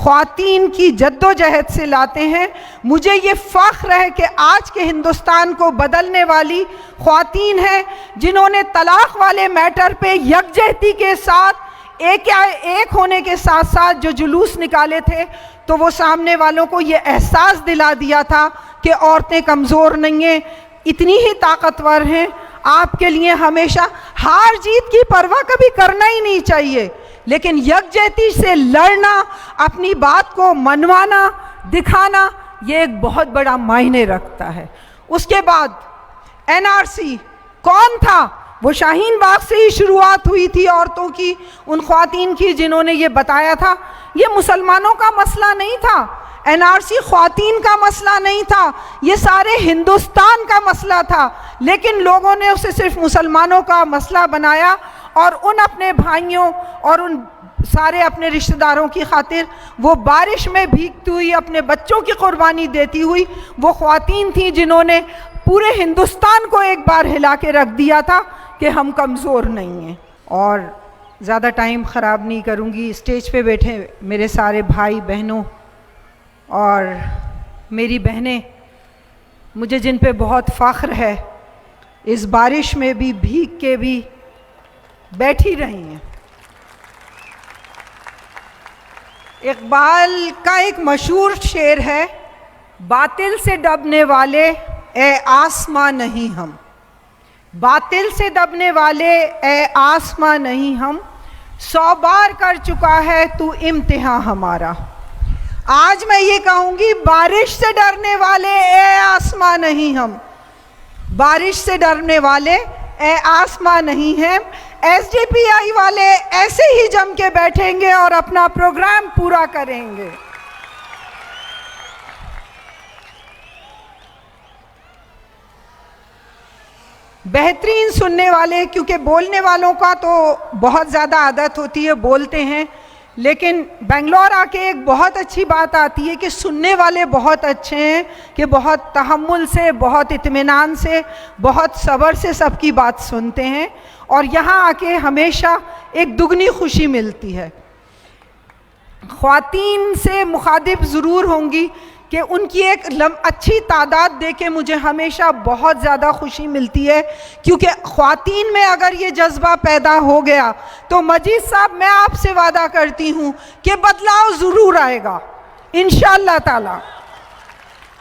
ख्वातीन की जद्दोजहद से लाते हैं। मुझे ये फ़ख्र है कि आज के हिंदुस्तान को बदलने वाली ख्वातीन हैं, जिन्होंने तलाक़ वाले मैटर पे यकजहती के साथ एक होने के साथ साथ जो जुलूस निकाले थे, तो वो सामने वालों को ये एहसास दिला दिया था कि औरतें कमज़ोर नहीं हैं, इतनी ही ताकतवर हैं। आपके लिए हमेशा हार जीत की परवाह कभी करना ही नहीं चाहिए, लेकिन यकजहती से लड़ना, अपनी बात को मनवाना, दिखाना, ये एक बहुत बड़ा मायने रखता है। उसके बाद एनआरसी कौन था? वो शाहीन बाग से ही शुरुआत हुई थी औरतों की, उन ख्वातीन की जिन्होंने ये बताया था। ये मुसलमानों का मसला नहीं था, एनआरसी ख्वातीन का मसला नहीं था, ये सारे हिंदुस्तान का मसला था, लेकिन लोगों ने उसे सिर्फ मुसलमानों का मसला बनाया और उन अपने भाइयों और उन सारे अपने रिश्तेदारों की खातिर वो बारिश में भीगती हुई, अपने बच्चों की कुर्बानी देती हुई वो ख्वातीन थी जिन्होंने पूरे हिंदुस्तान को एक बार हिला के रख दिया था कि हम कमज़ोर नहीं हैं। और ज़्यादा टाइम ख़राब नहीं करूँगी, स्टेज पे बैठे मेरे सारे भाई बहनों और मेरी बहनें, मुझे जिन पे बहुत फ़ख्र है, इस बारिश में भी भीग के भी बैठी रही हैं। इकबाल का एक मशहूर शेर है, बातिल से दबने वाले ए आसमां नहीं हम, बातिल से दबने वाले ए आसमां नहीं हम, 100 बार कर चुका है तू इम्तिहान हमारा। आज मैं ये कहूँगी, बारिश से डरने वाले ए आसमां नहीं हम, बारिश से डरने वाले ए आसमां नहीं हैं। एसडीपीआई वाले ऐसे ही जम के बैठेंगे और अपना प्रोग्राम पूरा करेंगे। बेहतरीन सुनने वाले, क्योंकि बोलने वालों का तो बहुत ज़्यादा आदत होती है, बोलते हैं, लेकिन बेंगलोर आके एक बहुत अच्छी बात आती है कि सुनने वाले बहुत अच्छे हैं, कि बहुत तहम्मुल से, बहुत इत्मीनान से, बहुत सब्र से सबकी बात सुनते हैं, और यहाँ आके हमेशा एक दुगनी खुशी मिलती है। ख्वातीन से मुखातिब ज़रूर होंगी कि उनकी एक अच्छी तादाद देके मुझे हमेशा बहुत ज़्यादा खुशी मिलती है, क्योंकि ख्वातीन में अगर ये जज्बा पैदा हो गया तो मजीद साहब, मैं आपसे वादा करती हूँ कि बदलाव ज़रूर आएगा इंशाअल्लाह ताला,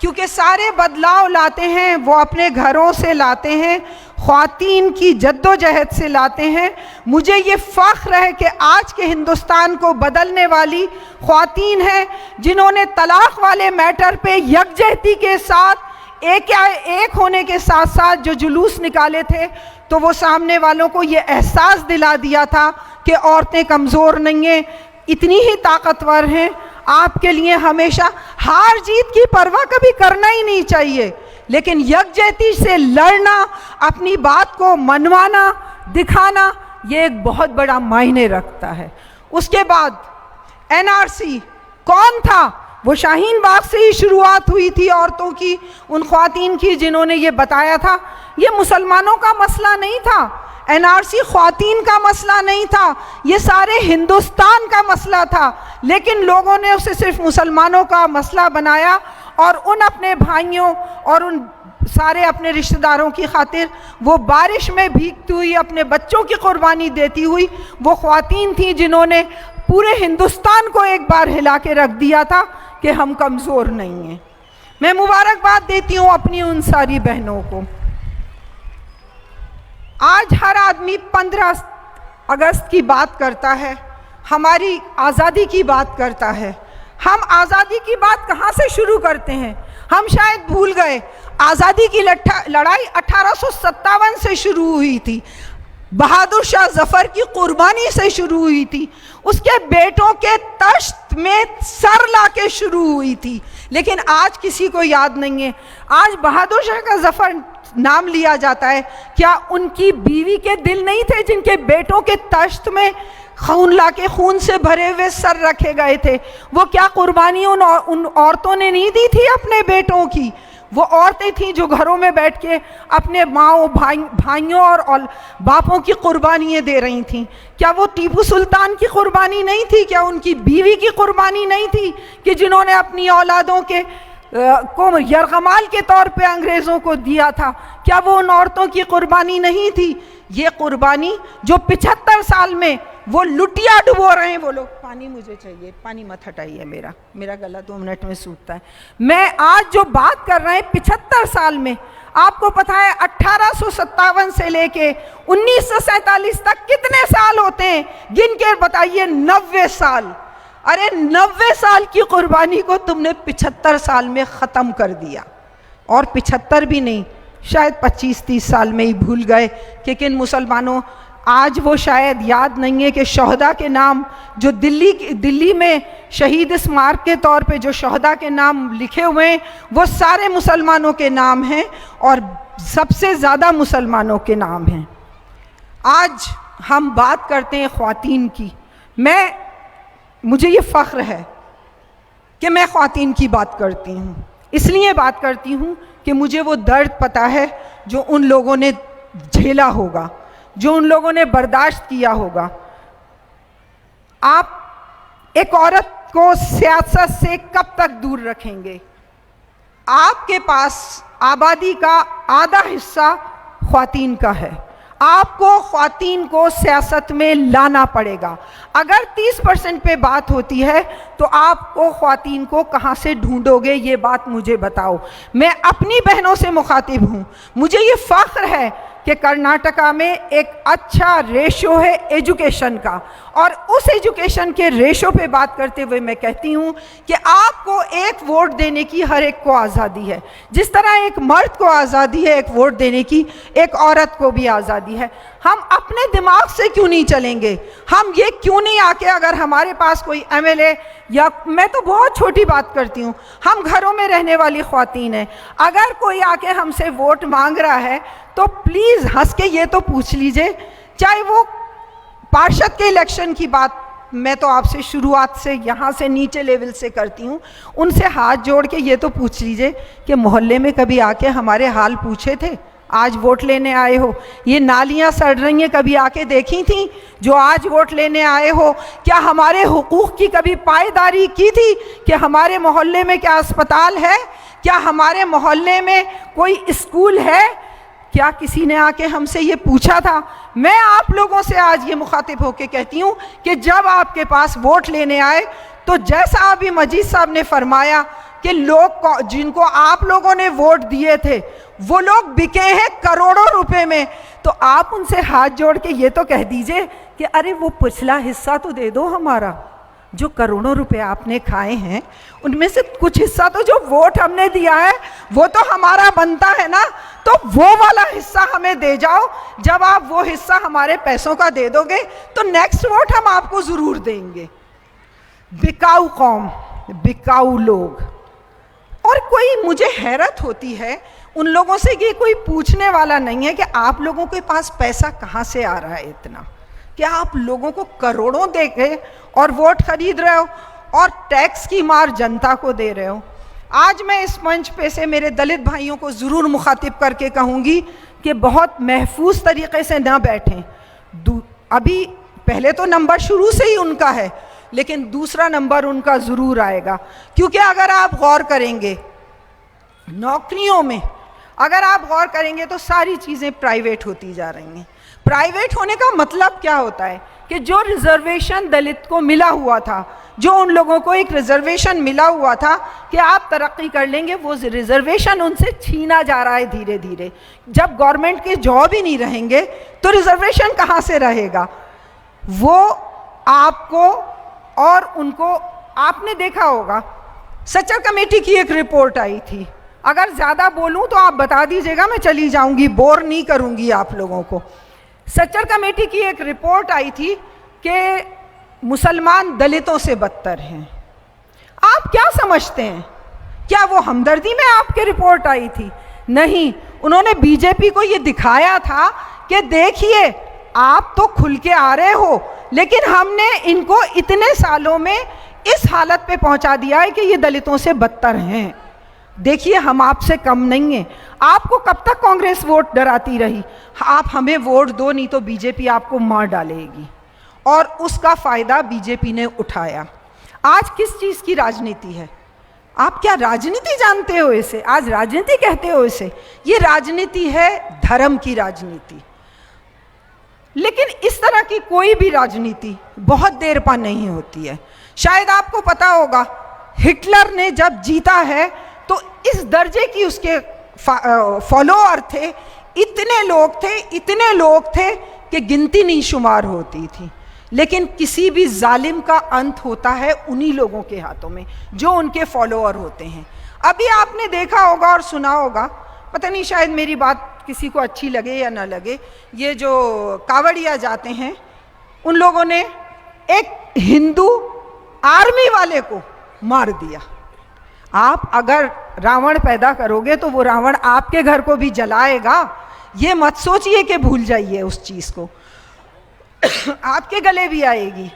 क्योंकि सारे बदलाव लाते हैं वो अपने घरों से लाते हैं, ख्वातीन की जद्दोजहद से लाते हैं। मुझे ये फ़ख्र है कि आज के हिंदुस्तान को बदलने वाली ख्वातीन हैं, जिन्होंने तलाक़ वाले मैटर पे यकजहती के साथ एक होने के साथ साथ जो जुलूस निकाले थे, तो वो सामने वालों को ये एहसास दिला दिया था कि औरतें कमज़ोर नहीं हैं, इतनी ही ताकतवर हैं। आपके लिए हमेशा हार जीत की परवाह कभी करना ही नहीं चाहिए, लेकिन यकजहती से लड़ना, अपनी बात को मनवाना, दिखाना, ये एक बहुत बड़ा मायने रखता है। उसके बाद एनआरसी कौन था? वो शाहीन बाग से ही शुरुआत हुई थी औरतों की, उन ख्वातीन की जिन्होंने ये बताया था। ये मुसलमानों का मसला नहीं था, एनआरसी ख्वातीन का मसला नहीं था, ये सारे हिंदुस्तान का मसला था, लेकिन लोगों ने उसे सिर्फ मुसलमानों का मसला बनाया और उन अपने भाइयों और उन सारे अपने रिश्तेदारों की खातिर वो बारिश में भीगती हुई, अपने बच्चों की कुर्बानी देती हुई वो ख्वातीन थी जिन्होंने पूरे हिंदुस्तान को एक बार हिला के रख दिया था कि हम कमज़ोर नहीं हैं। मैं मुबारकबाद देती हूँ अपनी उन सारी बहनों को। आज हर आदमी 15 अगस्त की बात करता है, हमारी आज़ादी की बात करता है। हम आज़ादी की बात कहाँ से शुरू करते हैं? हम शायद भूल गए, आज़ादी की लड़ाई 1857 से शुरू हुई थी, बहादुर शाह जफ़र की कुर्बानी से शुरू हुई थी, उसके बेटों के तश्त में सर लाके शुरू हुई थी, लेकिन आज किसी को याद नहीं है। आज बहादुर शाह का जफ़र नाम लिया जाता है, क्या उनकी बीवी के दिल नहीं थे जिनके बेटों के तश्त में खून लाके, खून से भरे हुए सर रखे गए थे? वो क्या कुर्बानी उन औरतों ने नहीं दी थी अपने बेटों की? वो औरतें थीं जो घरों में बैठ के अपने माओ भाइयों और बापों की कुर्बानियाँ दे रही थीं। क्या वो टीपू सुल्तान की कुर्बानी नहीं थी? क्या उनकी बीवी की कुर्बानी नहीं थी कि जिन्होंने अपनी औलादों के को यरगमाल के तौर पे अंग्रेज़ों को दिया था? क्या वो उन औरतों की कुर्बानी नहीं थी? ये कुर्बानी जो 75 साल में वो लुटिया डुबो रहे हैं वो लोग। पानी मुझे चाहिए, पानी मत हटाइए, मेरा गला 2 मिनट में सूखता है। मैं आज जो बात कर रहे हैं 75 साल में, आपको पता है 1857 से लेके 1947 तक कितने साल होते हैं? गिन के बताइए। 90 साल। अरे 90 साल की कुर्बानी को तुमने 75 साल में ख़त्म कर दिया। और 75 भी नहीं, शायद 25-30 साल में ही भूल गए। लेकिन मुसलमानों, आज वो शायद याद नहीं है कि शहदा के नाम जो दिल्ली में शहीद स्मारक के तौर पे जो शहदा के नाम लिखे हुए हैं वो सारे मुसलमानों के नाम हैं और सबसे ज़्यादा मुसलमानों के नाम हैं। आज हम बात करते हैं ख़वातीन की। मुझे ये फ़ख्र है कि मैं ख़वातीन की बात करती हूँ। इसलिए बात करती हूँ कि मुझे वो दर्द पता है जो उन लोगों ने झेला होगा, जो उन लोगों ने बर्दाश्त किया होगा। आप एक औरत को सियासत से कब तक दूर रखेंगे? आपके पास आबादी का आधा हिस्सा ख़वातीन का है। आपको ख़वातीन को सियासत में लाना पड़ेगा। अगर 30% पे बात होती है तो आपको ख़वातीन को कहाँ से ढूंढोगे? ये बात मुझे बताओ। मैं अपनी बहनों से मुखातिब हूँ। मुझे ये फ़ख्र है कि कर्नाटका में एक अच्छा रेशो है एजुकेशन का, और उस एजुकेशन के रेशो पे बात करते हुए मैं कहती हूँ कि आपको एक वोट देने की हर एक को आज़ादी है। जिस तरह एक मर्द को आज़ादी है एक वोट देने की, एक औरत को भी आज़ादी है। हम अपने दिमाग से क्यों नहीं चलेंगे? हम ये क्यों नहीं आके, अगर हमारे पास कोई MLA, या मैं तो बहुत छोटी बात करती हूँ, हम घरों में रहने वाली ख़वातीन हैं, अगर कोई आके हमसे वोट मांग रहा है तो प्लीज़ हंस के ये तो पूछ लीजिए। चाहे वो पार्षद के इलेक्शन की बात मैं तो आपसे शुरुआत से यहाँ से नीचे लेवल से करती हूँ, उनसे हाथ जोड़ के ये तो पूछ लीजिए कि मोहल्ले में कभी आके हमारे हाल पूछे थे? आज वोट लेने आए हो, ये नालियाँ सड़ रही हैं, कभी आके देखी थी जो आज वोट लेने आए हो? क्या हमारे हुकूक़ की कभी पायदारी की थी कि हमारे मोहल्ले में क्या अस्पताल है? क्या हमारे मोहल्ले में कोई स्कूल है? क्या किसी ने आके हमसे ये पूछा था? मैं आप लोगों से आज ये मुखातिब होके कहती हूँ कि जब आपके पास वोट लेने आए तो जैसा अभी मजीद साहब ने फरमाया कि लोग जिनको आप लोगों ने वोट दिए थे वो लोग बिके हैं करोड़ों रुपए में, तो आप उनसे हाथ जोड़ के ये तो कह दीजिए कि अरे वो पिछला हिस्सा तो दे दो हमारा। जो करोड़ों रुपए आपने खाए हैं उनमें से कुछ हिस्सा तो जो वोट हमने दिया है वो तो हमारा बनता है ना, तो वो वाला हिस्सा हमें दे जाओ। जब आप वो हिस्सा हमारे पैसों का दे दोगे तो नेक्स्ट वोट हम आपको ज़रूर देंगे। बिकाऊ कौम, बिकाऊ लोग। और कोई, मुझे हैरत होती है उन लोगों से कि कोई पूछने वाला नहीं है कि आप लोगों के पास पैसा कहाँ से आ रहा है इतना, क्या आप लोगों को करोड़ों दे के और वोट खरीद रहे हो और टैक्स की मार जनता को दे रहे हो। आज मैं इस मंच पे से मेरे दलित भाइयों को ज़रूर मुखातिब करके कहूँगी कि बहुत महफूज तरीक़े से ना बैठें। अभी पहले तो नंबर शुरू से ही उनका है, लेकिन दूसरा नंबर उनका ज़रूर आएगा। क्योंकि अगर आप गौर करेंगे नौकरियों में, अगर आप गौर करेंगे तो सारी चीज़ें प्राइवेट होती जा रही हैं। प्राइवेट होने का मतलब क्या होता है कि जो रिजर्वेशन दलित को मिला हुआ था, जो उन लोगों को एक रिजर्वेशन मिला हुआ था कि आप तरक्की कर लेंगे, वो रिजर्वेशन उनसे छीना जा रहा है धीरे धीरे। जब गवर्नमेंट के जॉब ही नहीं रहेंगे तो रिजर्वेशन कहाँ से रहेगा? वो आपको और उनको, आपने देखा होगा सच्चर कमेटी की एक रिपोर्ट आई थी। अगर ज़्यादा बोलूँ तो आप बता दीजिएगा, मैं चली जाऊँगी, बोर नहीं करूँगी आप लोगों को। सच्चर कमेटी की एक रिपोर्ट आई थी कि मुसलमान दलितों से बदतर हैं। आप क्या समझते हैं? क्या वो हमदर्दी में आपकी रिपोर्ट आई थी? नहीं, उन्होंने बीजेपी को ये दिखाया था कि देखिए आप तो खुल के आ रहे हो, लेकिन हमने इनको इतने सालों में इस हालत पे पहुंचा दिया है कि ये दलितों से बदतर हैं। देखिए हम आपसे कम नहीं हैं। आपको कब तक कांग्रेस वोट डराती रही? आप हमें वोट दो, नहीं तो बीजेपी आपको मार डालेगी, और उसका फायदा बीजेपी ने उठाया। आज किस चीज की राजनीति है? आप क्या राजनीति जानते हो इसे? आज राजनीति कहते हो इसे? ये राजनीति है धर्म की राजनीति। लेकिन इस तरह की कोई भी राजनीति बहुत देर पा नहीं होती है। शायद आपको पता होगा, हिटलर ने जब जीता है तो इस दर्जे की उसके फॉलोअर थे, इतने लोग थे कि गिनती नहीं शुमार होती थी। लेकिन किसी भी जालिम का अंत होता है उन्हीं लोगों के हाथों में जो उनके फॉलोअर होते हैं। अभी आपने देखा होगा और सुना होगा, पता नहीं शायद मेरी बात किसी को अच्छी लगे या ना लगे, ये जो कावड़िया जाते हैं उन लोगों ने एक हिंदू आर्मी वाले को मार दिया। आप अगर रावण पैदा करोगे तो वो रावण आपके घर को भी जलाएगा, ये मत सोचिए कि भूल जाइए उस चीज़ को। आपके गले भी आएगी।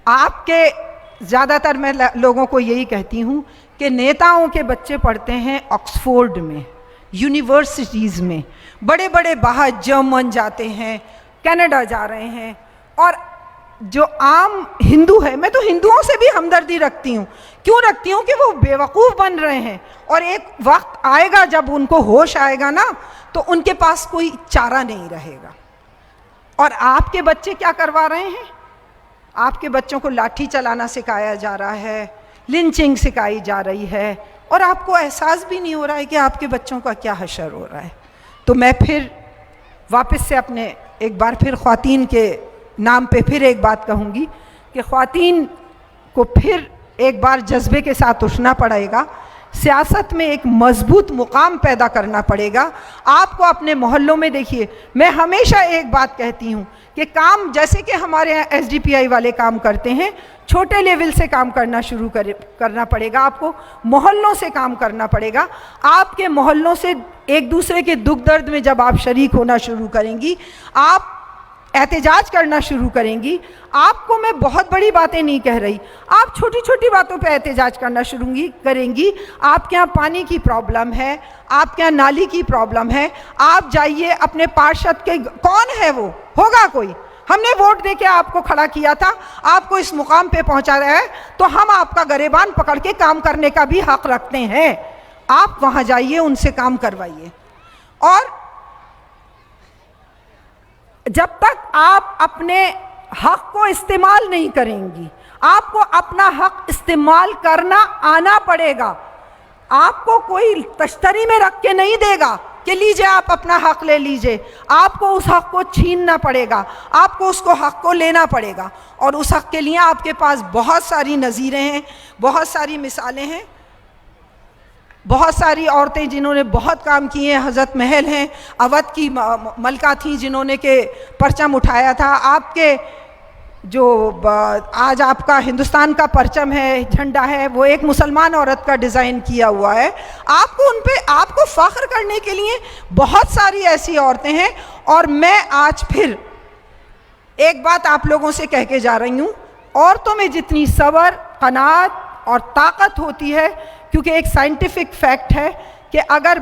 आपके ज़्यादातर मैं लोगों को यही कहती हूँ कि नेताओं के बच्चे पढ़ते हैं ऑक्सफोर्ड में, यूनिवर्सिटीज़ में, बड़े बड़े बाहर जर्मन जाते हैं, कनाडा जा रहे हैं, और जो आम हिंदू है, मैं तो हिंदुओं से भी हमदर्दी रखती हूँ। क्यों रखती हूँ? कि वो बेवकूफ़ बन रहे हैं और एक वक्त आएगा जब उनको होश आएगा ना, तो उनके पास कोई चारा नहीं रहेगा। और आपके बच्चे क्या करवा रहे हैं? आपके बच्चों को लाठी चलाना सिखाया जा रहा है, लिंचिंग सिखाई जा रही है, और आपको एहसास भी नहीं हो रहा है कि आपके बच्चों का क्या हशर हो रहा है। तो मैं फिर वापस से अपने एक बार फिर ख्वातीन के नाम पे फिर एक बात कहूँगी कि ख्वातीन को फिर एक बार जज्बे के साथ उठना पड़ेगा। सियासत में एक मजबूत मुकाम पैदा करना पड़ेगा। आपको अपने मोहल्लों में देखिए, मैं हमेशा एक बात कहती हूँ कि काम जैसे कि हमारे यहाँ SDPI वाले काम करते हैं, छोटे लेवल से काम करना शुरू करना पड़ेगा। आपको मोहल्लों से काम करना पड़ेगा। आपके मोहल्लों से एक दूसरे के दुख दर्द में जब आप शरीक होना शुरू करेंगी, आप एहतजाज करना शुरू करेंगी। आपको मैं बहुत बड़ी बातें नहीं कह रही, आप छोटी छोटी बातों पे एहतजाज करना शुरू करेंगी। आपके यहाँ पानी की प्रॉब्लम है, आपके यहाँ नाली की प्रॉब्लम है, आप जाइए अपने पार्षद के, कौन है वो, होगा कोई, हमने वोट दे के आपको खड़ा किया था, आपको इस मुकाम पे पहुंचा रहा है, तो हम आपका गरेबान पकड़ के काम करने का भी हक रखते हैं। आप वहाँ जाइए, उनसे काम करवाइए। और जब तक आप अपने हक को इस्तेमाल नहीं करेंगी, आपको अपना हक इस्तेमाल करना आना पड़ेगा। आपको कोई तश्तरी में रख के नहीं देगा कि लीजिए आप अपना हक ले लीजिए। आपको उस हक को छीनना पड़ेगा, आपको उसको हक को लेना पड़ेगा। और उस हक के लिए आपके पास बहुत सारी नज़ीरें हैं, बहुत सारी मिसालें हैं, बहुत सारी औरतें जिन्होंने बहुत काम किए हैं। हज़रत महल हैं, अवध की मलका थी जिन्होंने के परचम उठाया था। आपके जो आज आपका हिंदुस्तान का परचम है, झंडा है, वो एक मुसलमान औरत का डिज़ाइन किया हुआ है। आपको उन पे आपको फ़ख्र करने के लिए बहुत सारी ऐसी औरतें हैं। और मैं आज फिर एक बात आप लोगों से कह के जा रही हूँ, औरतों में जितनी सब्र, क़नाअत और ताकत होती है, क्योंकि एक साइंटिफिक फैक्ट है कि अगर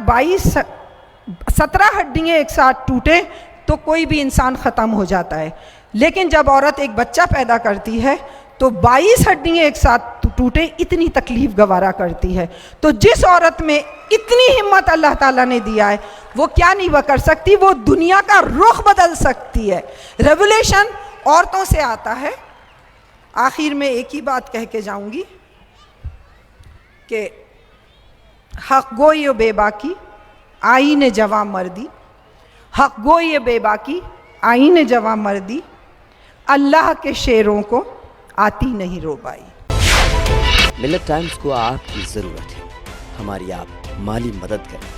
17 हड्डियाँ एक साथ टूटे तो कोई भी इंसान ख़त्म हो जाता है। लेकिन जब औरत एक बच्चा पैदा करती है तो 22 हड्डियाँ एक साथ टूटे इतनी तकलीफ़ गवारा करती है। तो जिस औरत में इतनी हिम्मत अल्लाह ताला ने दिया है, वो क्या नहीं वह कर सकती, वो दुनिया का रुख बदल सकती है। रेवोल्यूशन औरतों से आता है। आखिर में एक ही बात कह के जाऊंगी कि हक गोई बेबाकी आईने जवां मर्दी, हक गोई बेबाकी आईने जवां मर्दी, अल्लाह के शेरों को आती नहीं रोबाई। मिल्लत टाइम्स को आपकी ज़रूरत है, हमारी आप माली मदद करें।